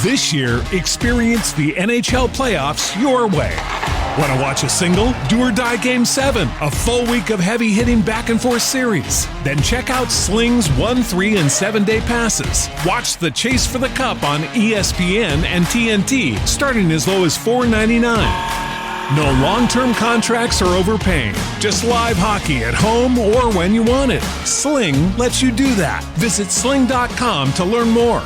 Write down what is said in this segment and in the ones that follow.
This year, experience the NHL playoffs your way. Want to watch a single? Do or Die Game 7, a full week of heavy-hitting back-and-forth series. Then check out Sling's 1, 3, and 7-day passes. Watch the Chase for the Cup on ESPN and TNT, starting as low as $4.99. No long-term contracts or overpaying. Just live hockey at home or when you want it. Sling lets you do that. Visit sling.com to learn more.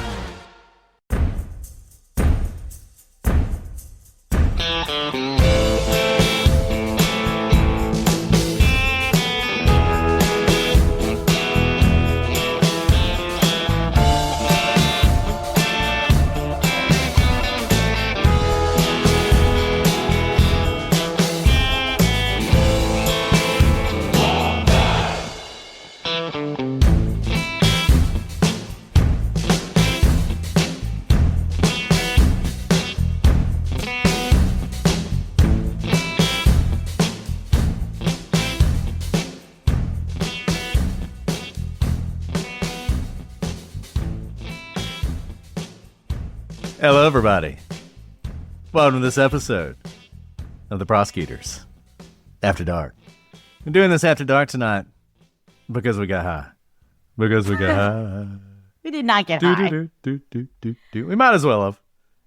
Hello, everybody. Welcome to this episode of the Prosecutors After Dark. We're doing this after dark tonight because we got high. We did not get high. We might as well have,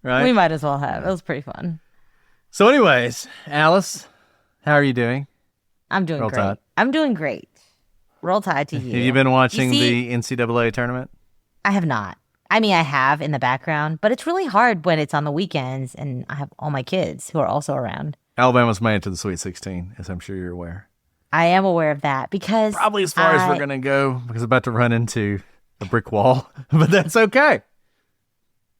right? We might as well have. It was pretty fun. So anyways, Alice, how are you doing? I'm doing Roll great. Tide. I'm doing great. Roll Tide to you. Have you been watching the NCAA tournament? I have not. I mean, I have in the background, but it's really hard when it's on the weekends and I have all my kids who are also around. Alabama's made it to the Sweet 16, as I'm sure you're aware. I am aware of that because probably as far as we're going to go because I'm about to run into a brick wall, but that's okay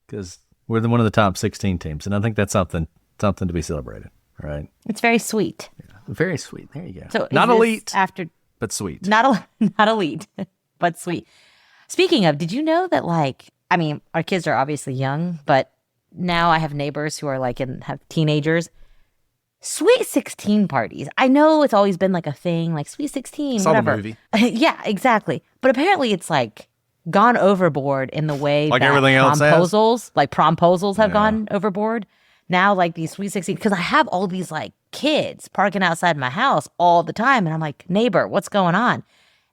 because we're one of the top 16 teams, and I think that's something to be celebrated, right? It's very sweet. Yeah, very sweet. There you go. So not elite, but sweet. Not elite, but sweet. Speaking of, did you know that our kids are obviously young, but now I have neighbors who are have teenagers. Sweet 16 parties. I know it's always been a thing, Sweet 16, Saw whatever. the movie. Yeah, exactly. But apparently it's gone overboard in the way that everything else promposals have gone overboard. Now these Sweet 16, because I have all these kids parking outside my house all the time. And I'm like, neighbor, what's going on?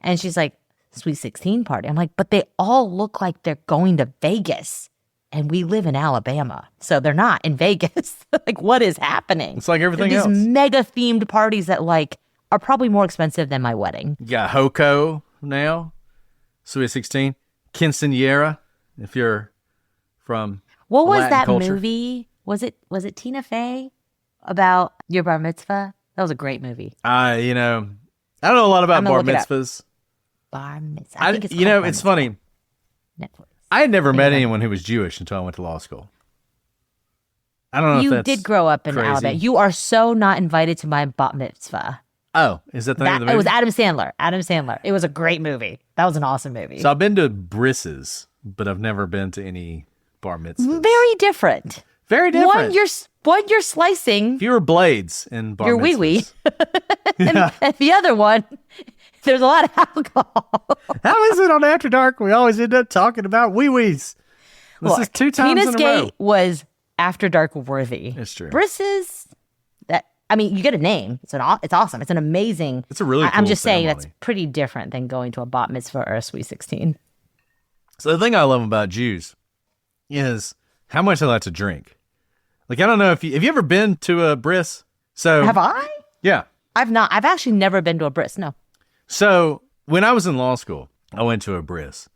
And she's like, Sweet 16 party. I'm like, but they all look like they're going to Vegas. And we live in Alabama, so they're not in Vegas. What is happening? It's like everything else. These mega themed parties that are probably more expensive than my wedding. You got Hoko now, Sweet 16, Quinceañera, if you're from what was Latin that culture. movie? Was it Tina Fey about your bar mitzvah? That was a great movie. I don't know a lot about bar mitzvahs. Bar mitzvah. I think it's it's funny. Netflix. I had never met anyone who was Jewish until I went to law school. I don't know if that's You did grow up in crazy. Alabama. You are so not invited to my bat mitzvah. Oh, is that the name of the movie? It was Adam Sandler. It was a great movie. That was an awesome movie. So I've been to Bris's, but I've never been to any bar mitzvahs. Very different. Very different. One you're slicing Fewer blades in bar your mitzvahs. wee-wee. And the other one, there's a lot of alcohol. How is it on After Dark? We always end up talking about wee-wees. This is 2 times Tina's in a row. Gate was After Dark worthy. It's true. Bris's, you get a name. It's awesome. It's an amazing. It's a really cool I'm just saying ceremony. that's pretty different than going to a bat mitzvah or a Sweet 16. So the thing I love about Jews is how much they like to drink. I don't know have you ever been to a bris? So Have I? Yeah. I've not. I've actually never been to a bris. No. So when I was in law school, I went to a bris,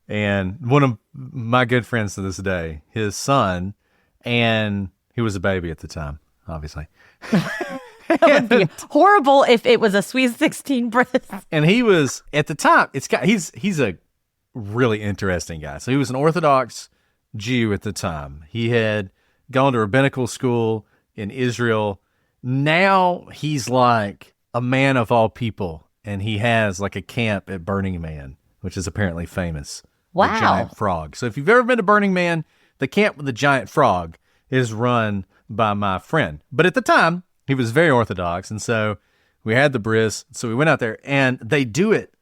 and one of my good friends to this day, his son, and he was a baby at the time, obviously. That would be horrible if it was a Sweet 16 bris. And he was at the time. He's a really interesting guy. So he was an Orthodox Jew at the time. He had gone to rabbinical school in Israel. Now he's like a man of all people, and he has a camp at Burning Man, which is apparently famous. Wow. The giant frog. So if you've ever been to Burning Man, the camp with the giant frog is run by my friend. But at the time, he was very Orthodox, and so we had the bris. So we went out there, and they do it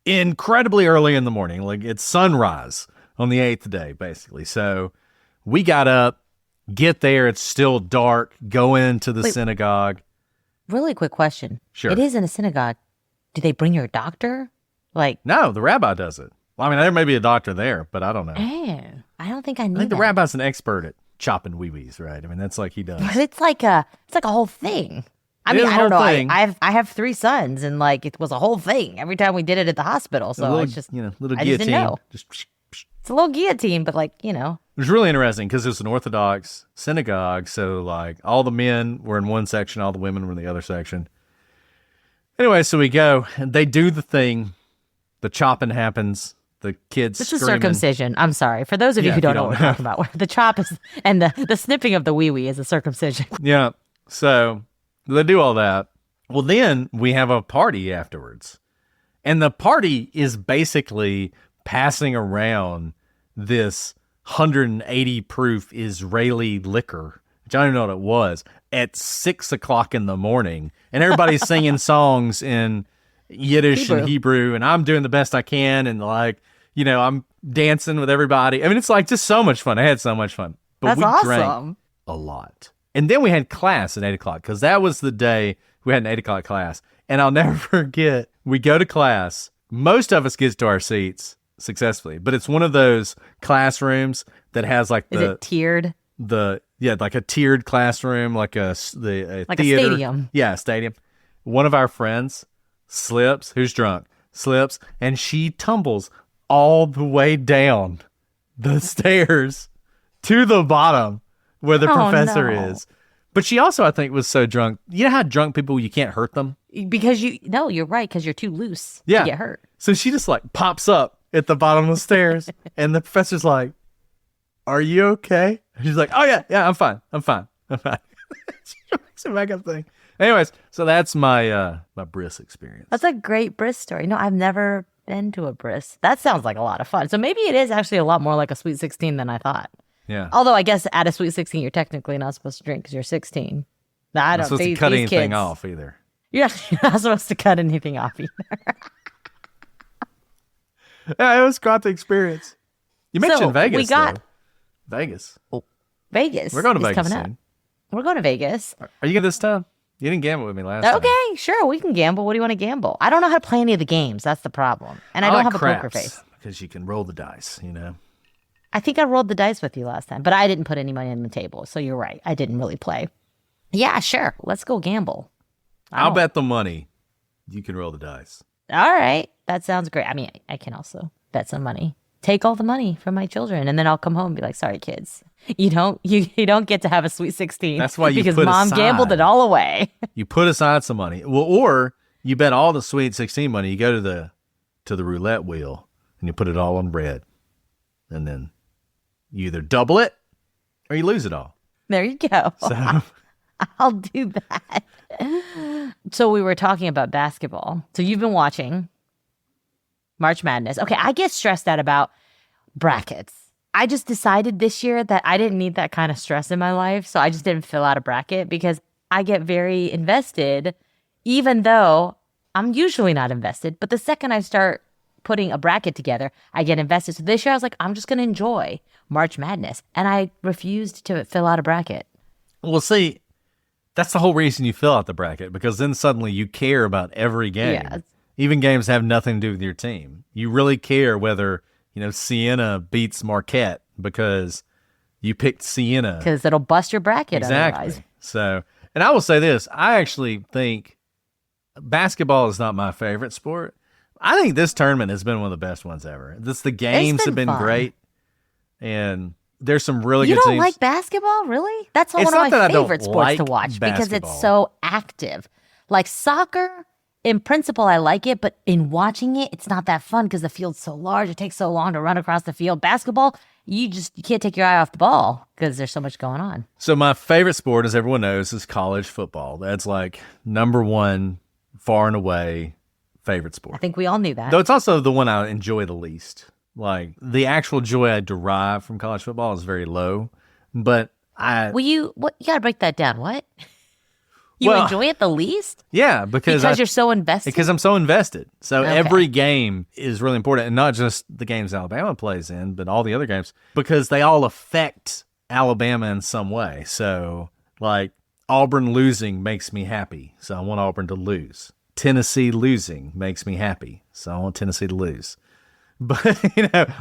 incredibly early in the morning. It's sunrise on the 8th day, basically. So We got up, get there. It's still dark. Go into the synagogue. Really quick question. Sure. It is in a synagogue. Do they bring your doctor? No, the rabbi does it. Well, I mean, there may be a doctor there, but I don't know. I don't think I knew I think that. the rabbi's an expert at chopping wee-wees, right? I mean, that's like he does. But it's like a whole thing. I It is mean, a I don't whole know. thing. I have 3 sons, and it was a whole thing every time we did it at the hospital. So little, I just, little I guillotine. just didn't know. Just It's a little guillotine, but It was really interesting because it was an Orthodox synagogue. So all the men were in one section, all the women were in the other section. Anyway, so we go and they do the thing. The chopping happens. The kids this is screaming. circumcision. I'm sorry. For those of you Yeah, who if don't you know don't what we're talking about, the chop is, and the snipping of the wee-wee is a circumcision. Yeah. So they do all that. Well, then we have a party afterwards. And the party is basically passing around this 180 proof Israeli liquor, which I don't even know what it was, at 6 o'clock in the morning. And everybody's singing songs in Yiddish and Hebrew. And I'm doing the best I can. And I'm dancing with everybody. I mean, it's just so much fun. I had so much fun. But That's we awesome. drank a lot. And then we had class at 8 o'clock because that was the day we had an 8 o'clock class. And I'll never forget, we go to class. Most of us get to our seats successfully, but it's one of those classrooms that has Is it tiered? Like a tiered classroom, like a theater. A stadium. Yeah, a stadium. One of our friends slips, who's drunk, slips, and she tumbles all the way down the stairs to the bottom where the professor is. But she also, I think, was so drunk. You know how drunk people, you can't hurt them? Because you're right, because you're too loose to get hurt. So she just pops up at the bottom of the stairs, and the professor's like, "Are you okay?" And she's like, "Oh yeah, I'm fine. She makes a makeup thing. Anyways, so that's my Bris experience. That's a great Bris story. No, I've never been to a Bris. That sounds like a lot of fun. So maybe it is actually a lot more like a Sweet 16 than I thought. Yeah. Although I guess at a Sweet 16, you're technically not supposed to drink because you're 16. I Not don't supposed to cut anything kids, off either. You're not supposed to cut anything off either. Yeah, it was quite the experience. You mentioned Vegas. though. Vegas. Vegas. We're going to is Vegas coming up. soon. We're going to Vegas. Are you going this time? You didn't gamble with me last time. Okay, sure. We can gamble. What do you want to gamble? I don't know how to play any of the games. That's the problem. And I don't have a poker face. Because you can roll the dice, I think I rolled the dice with you last time, but I didn't put any money on the table. So you're right. I didn't really play. Yeah, sure. Let's go gamble. I'll bet the money. You can roll the dice. All right. That sounds great. I mean, I can also bet some money. Take all the money from my children, and then I'll come home and be like, sorry, kids. You don't get to have a Sweet 16. That's why you because put mom aside. gambled it all away. You put aside some money. Well, or you bet all the Sweet 16 money. You go to the roulette wheel and you put it all on red. And then you either double it or you lose it all. There you go. So I'll do that. So we were talking about basketball. So you've been watching March Madness. Okay, I get stressed out about brackets. I just decided this year that I didn't need that kind of stress in my life. So I just didn't fill out a bracket because I get very invested, even though I'm usually not invested. But the second I start putting a bracket together, I get invested. So this year I was like, I'm just going to enjoy March Madness. And I refused to fill out a bracket. well, see, that's the whole reason you fill out the bracket, because then suddenly you care about every game. Yeah. Even games have nothing to do with your team. You really care whether, Siena beats Marquette because you picked Siena. Because it'll bust your bracket Exactly. otherwise. So, and I will say this, I actually think basketball is not my favorite sport. I think this tournament has been one of the best ones ever. The games have been fun. great, and there's some really You good don't teams. like basketball, really? That's It's one not of that my I don't favorite sports like to watch because basketball. it's so active. Like soccer, in principle, I like it, but in watching it, it's not that fun because the field's so large. It takes so long to run across the field. Basketball, you can't take your eye off the ball because there's so much going on. So my favorite sport, as everyone knows, is college football. That's like number one, far and away, favorite I sport. think we all knew that. Though it's also the one I enjoy the least. Like the actual joy I derive from college football is very low. But You got to break that down. What? You Well, enjoy it the least? yeah, because You're so invested? Because I'm so invested. So Okay. every game is really important, and not just the games Alabama plays in, but all the other games, because they all affect Alabama in some way. So, like, Auburn losing makes me happy, so I want Auburn to lose. Tennessee losing makes me happy, so I want Tennessee to lose. But,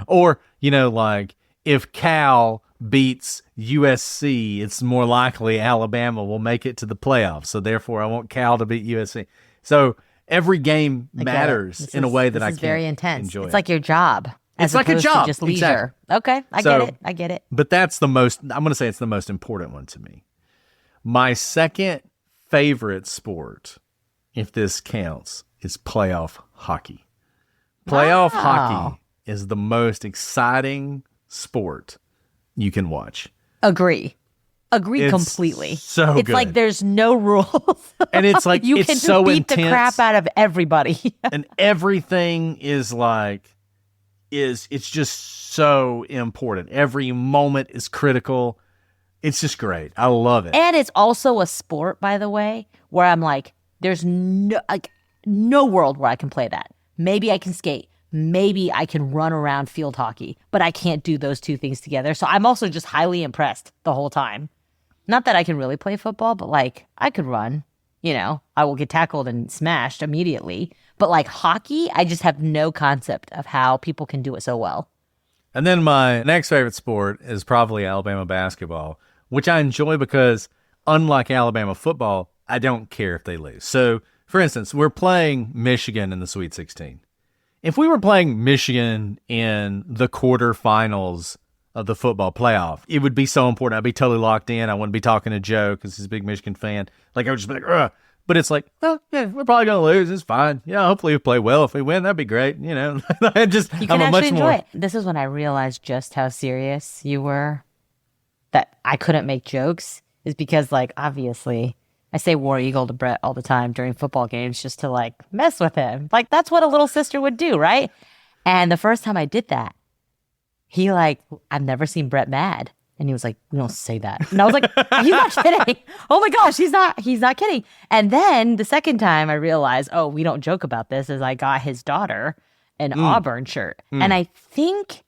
or, like, if Cal beats USC, it's more likely Alabama will make it to the playoffs. So, therefore, I want Cal to beat USC. So, every game matters in a way that I can't very intense. enjoy. It's like your job. It's like a job. Just leisure. Exactly. Okay, I get it. But that's I'm going to say it's the most important one to me. My second favorite sport, if this counts, is playoff hockey. Playoff hockey is the most exciting sport you can watch. Agree It's completely. So it's good. like there's no rules. And it's like, you it's can so beat intense. the crap out of everybody. And everything is like, it's just so important. Every moment is critical. It's just great. I love it. And it's also a sport, by the way, where I'm like, there's no world where I can play that. Maybe I can skate. Maybe I can run around field hockey, but I can't do those two things together. So I'm also just highly impressed the whole time. Not that I can really play football, but like I could run, I will get tackled and smashed immediately. But like hockey, I just have no concept of how people can do it so well. And then my next favorite sport is probably Alabama basketball, which I enjoy because unlike Alabama football, I don't care if they lose. So, for instance, we're playing Michigan in the Sweet 16. If we were playing Michigan in the quarterfinals of the football playoff, it would be so important. I'd be totally locked in. I wouldn't be talking to Joe because he's a big Michigan fan. Like, I would just be like, ugh. But it's like, well, yeah, we're probably going to lose. It's fine. Yeah, hopefully we play well. If we win, that'd be great. You can actually enjoy it. This is when I realized just how serious you were, that I couldn't make jokes, is because, like, obviously, I say War Eagle to Brett all the time during football games just to, like, mess with him. Like, that's what a little sister would do, right? And the first time I did that, he, like, I've never seen Brett mad. And he was like, "We don't say that." And I was like, "He's not kidding. Oh my gosh, he's not kidding." And then the second time I realized, oh, we don't joke about this, is I got his daughter an Auburn shirt. And I think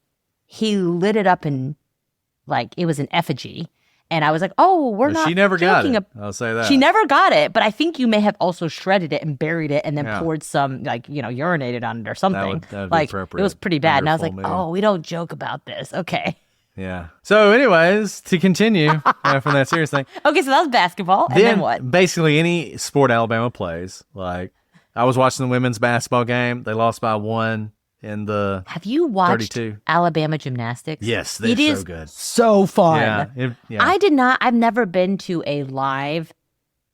he lit it up in, like, it was an effigy. And I was like, oh, we're not She never got joking it. I'll say that. She never got it, but I think you may have also shredded it and buried it and then poured some, like, urinated on it or something. That would be like, appropriate. it was pretty bad. And I was Under like, full moon. oh, we don't joke about this. Okay. Yeah. So anyways, to continue from that serious thing. Okay, so that was basketball. And then what? Basically any sport Alabama plays. Like, I was watching the women's basketball game. They lost by 1 in the Have you watched 32. Alabama gymnastics? Yes, they're it is so good. So fun. Yeah. I did not. I've never been to a live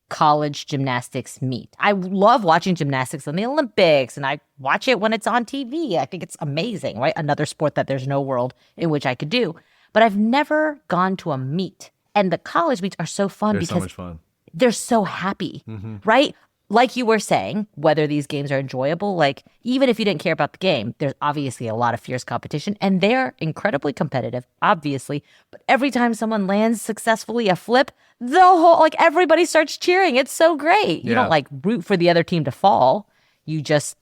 college gymnastics meet. I love watching gymnastics in the Olympics, and I watch it when it's on TV. I think it's amazing, right? Another sport that there's no world in which I could do. But I've never gone to a meet. And the college meets are so fun They're so because much fun. they're so happy, right? Like you were saying, whether these games are enjoyable, like even if you didn't care about the game, there's obviously a lot of fierce competition and they're incredibly competitive, obviously. But every time someone lands successfully a flip, the whole, like, everybody starts cheering. It's so great. You don't like root for the other team to fall. You just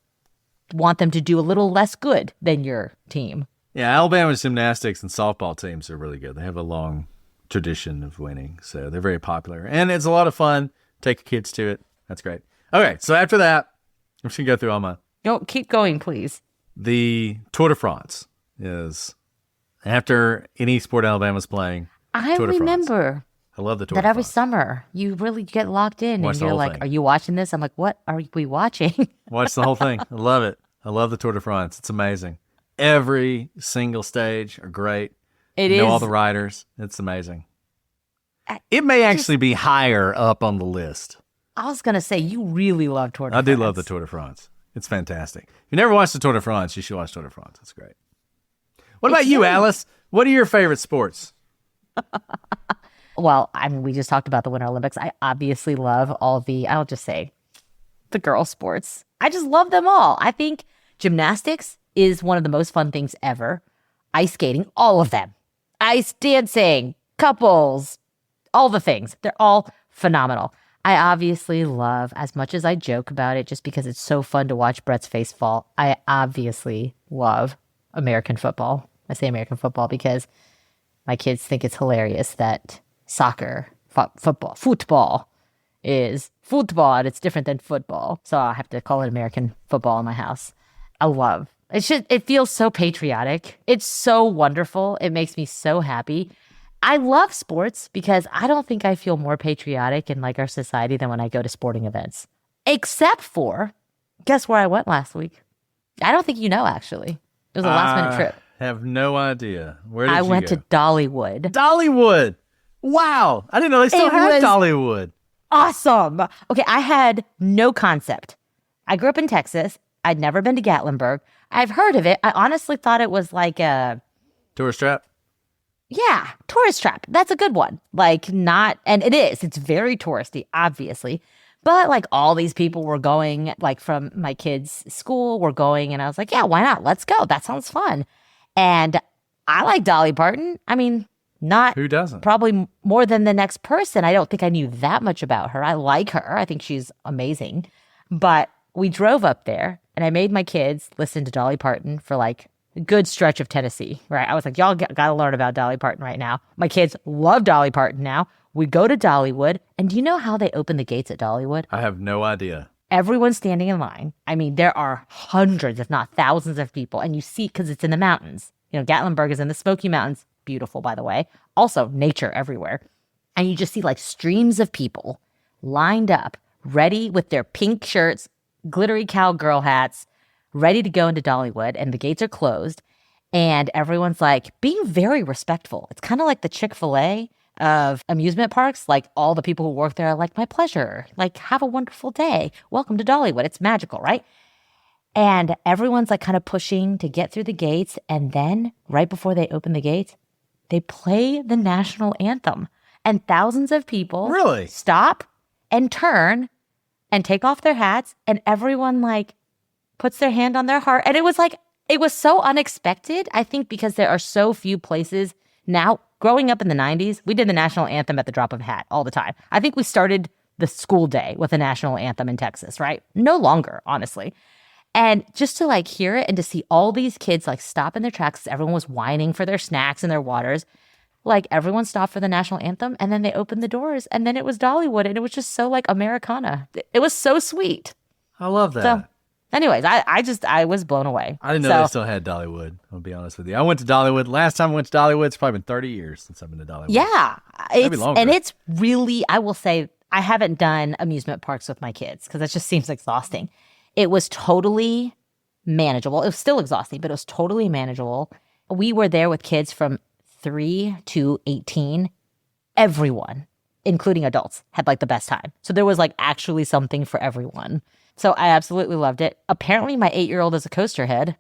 want them to do a little less good than your team. Yeah, Alabama's gymnastics and softball teams are really good. They have a long tradition of winning, so they're very popular. And it's a lot of fun. Take kids to it. That's great. Okay, so after that, I'm just going to go through all my... No, keep going, please. The Tour de France is after any sport Alabama's playing. I Tour de France. remember I love the Tour that de every France. summer you really get locked in Watch and the you're whole like, thing. are you watching this? I'm like, what are we watching? Watch the whole thing. I love it. I love the Tour de France. It's amazing. Every single stage are great. It know is. all the riders. It's amazing. It may actually be higher up on the list. I was going to say, you really love Tour de I France. do love the Tour de France. It's fantastic. If you never watched the Tour de France, you should watch Tour de France. It's great. What about you, Alice? What are your favorite sports? Well, I mean, we just talked about the Winter Olympics. I obviously love all the, I'll just say, the girl sports. I just love them all. I think gymnastics is one of the most fun things ever. Ice skating, all of them. Ice dancing, couples, all the things. They're all phenomenal. I obviously love, as much as I joke about it, just because it's so fun to watch Brett's face fall, I obviously love American football. I say American football because My kids think it's hilarious that soccer, football is football and it's different than football. So I have to call it American football in my house. It feels so patriotic. It's so wonderful. It makes me so happy. I love sports because I don't think I feel more patriotic in like our society than when I go to sporting events. Except for, guess where I went last week? I don't think you know, actually. It was a last-minute trip. I have no idea. Where did you go? I went to Dollywood. Dollywood! Wow! I didn't know they still had Dollywood. Awesome! Okay, I had no concept. I grew up in Texas. I'd never been to Gatlinburg. I've heard of it. I honestly thought it was like a... Tourist trap? Yeah, tourist trap. That's a good one. And it is. It's very touristy, obviously. But like all these people were going, like from my kids' school were going, and I was like, yeah, why not? Let's go. That sounds fun. And I like Dolly Parton. I mean, not who doesn't? Probably more than the next person. I don't think I knew that much about her. I like her. I think she's amazing. But we drove up there, and I made my kids listen to Dolly Parton for like a good stretch of Tennessee, right? I was like, y'all got to learn about Dolly Parton right now. My kids love Dolly Parton now. We go to Dollywood, and do you know how they open the gates at Dollywood? I have no idea. Everyone's standing in line. I mean, there are hundreds, if not thousands of people, and you see, because it's in the mountains. You know, Gatlinburg is in the Smoky Mountains. Beautiful, by the way. Also, nature everywhere. And you just see like streams of people lined up, ready with their pink shirts, glittery cowgirl hats, ready to go into Dollywood, and the gates are closed. And everyone's like being very respectful. It's kind of like the Chick-fil-A of amusement parks. Like all the people who work there are like, my pleasure. Like, have a wonderful day. Welcome to Dollywood. It's magical, right? And everyone's like kind of pushing to get through the gates. And then right before they open the gates, they play the national anthem. And thousands of people really stop and turn and take off their hats. And everyone like puts their hand on their heart. And it was so unexpected. I think because there are so few places now. Growing up in the 90s, we did the national anthem at the drop of a hat all the time. I think we started the school day with a national anthem in Texas, right? No longer, honestly. And just to like hear it and to see all these kids like stop in their tracks, everyone was whining for their snacks and their waters. Like everyone stopped for the national anthem, and then they opened the doors, and then it was Dollywood, and it was just so like Americana. It was so sweet. I love that. So, anyways, I was blown away. I didn't know they still had Dollywood. I'll be honest with you. I went to Dollywood. Last time I went to Dollywood, it's probably been 30 years since I've been to Dollywood. Yeah. Maybe longer. And it's really, I will say, I haven't done amusement parks with my kids because that just seems exhausting. It was totally manageable. It was still exhausting, but it was totally manageable. We were there with kids from 3 to 18. Everyone, including adults, had like the best time. So there was like actually something for everyone. So I absolutely loved it. Apparently my 8-year-old is a coaster head.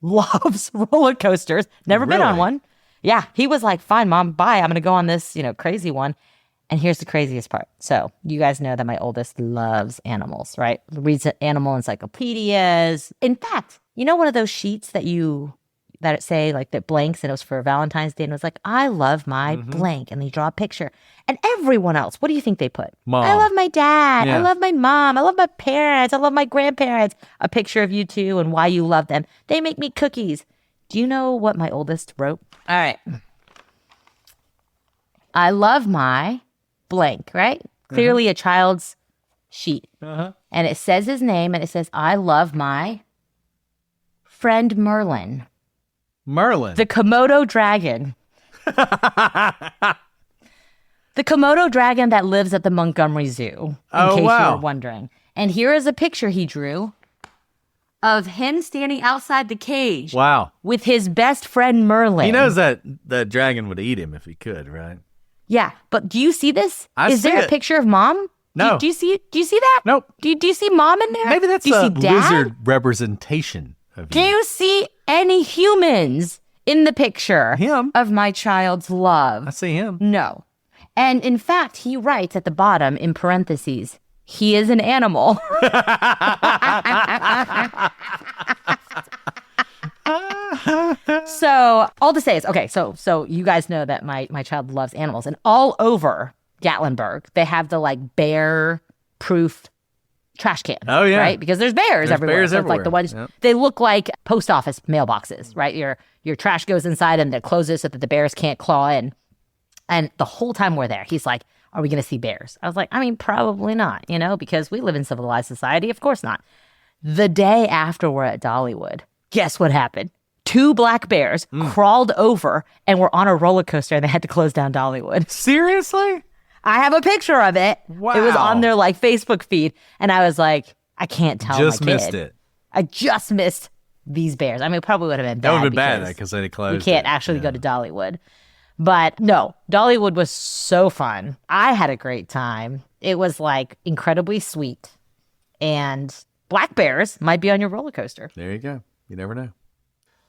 Loves roller coasters. Never been on one. Yeah. He was like, fine, Mom, bye. I'm going to go on this, crazy one. And here's the craziest part. So you guys know that my oldest loves animals, right? Reads animal encyclopedias. In fact, one of those sheets that it say like that blanks, and it was for Valentine's Day, and it was like, I love my blank, and they draw a picture. And everyone else, what do you think they put? Mom. I love my dad. Yeah. I love my mom. I love my parents. I love my grandparents. A picture of you two and why you love them. They make me cookies. Do you know what my oldest wrote? All right. I love my blank, right? Clearly a child's sheet. And it says his name, and it says, I love my friend Merlin. Merlin. The Komodo dragon. The Komodo dragon that lives at the Montgomery Zoo, in case you were wondering. And here is a picture he drew of him standing outside the cage. Wow. With his best friend Merlin. He knows that the dragon would eat him if he could, right? Yeah, but do you see this? Is there a it. picture of Mom? No. Do you see that? Nope. Do you see Mom in there? Maybe that's do you a see Dad? lizard representation of Do you. you see any humans in the picture Him. of my child's love? I see him. No. And in fact, he writes at the bottom in parentheses, he is an animal. So all to say is, okay, so you guys know that my child loves animals, and all over Gatlinburg, they have the like bear proof trash can. Oh, yeah. Right? Because there's bears everywhere. Bears so it's like the everywhere. ones, they look like post office mailboxes, right? Your trash goes inside and they close it so that the bears can't claw in. And the whole time we're there, he's like, are we going to see bears? I was like, I mean, probably not, because we live in civilized society. Of course not. The day after we're at Dollywood, guess what happened? 2 black bears crawled over and were on a roller coaster and they had to close down Dollywood. Seriously? I have a picture of it. Wow. It was on their Facebook feed. And I was like, I can't tell Just my kid. missed it. I just missed these bears. I mean, it probably would have been bad. That would have been bad because they closed. You can't actually go to Dollywood. But no, Dollywood was so fun. I had a great time. It was incredibly sweet. And black bears might be on your roller coaster. There you go. You never know.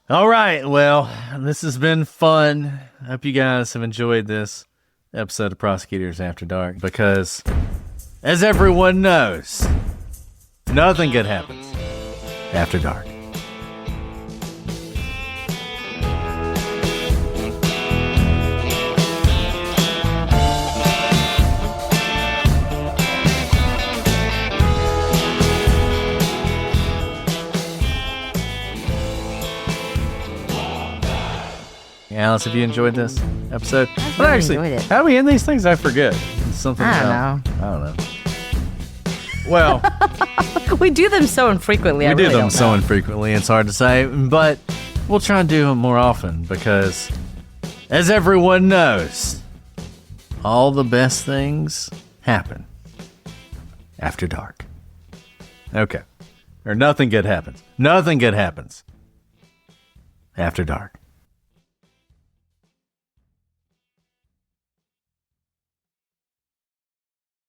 All right. Well, this has been fun. I hope you guys have enjoyed this episode of Prosecutors After Dark because, as everyone knows, nothing good happens after dark. Alice, have you enjoyed this episode? I've really enjoyed it. How do we end these things? I forget. It's something I don't know. Well, We do them so infrequently. we do them so infrequently, it's hard to say, but we'll try and do them more often because, as everyone knows, all the best things happen after dark. Okay. Or nothing good happens. Nothing good happens after dark.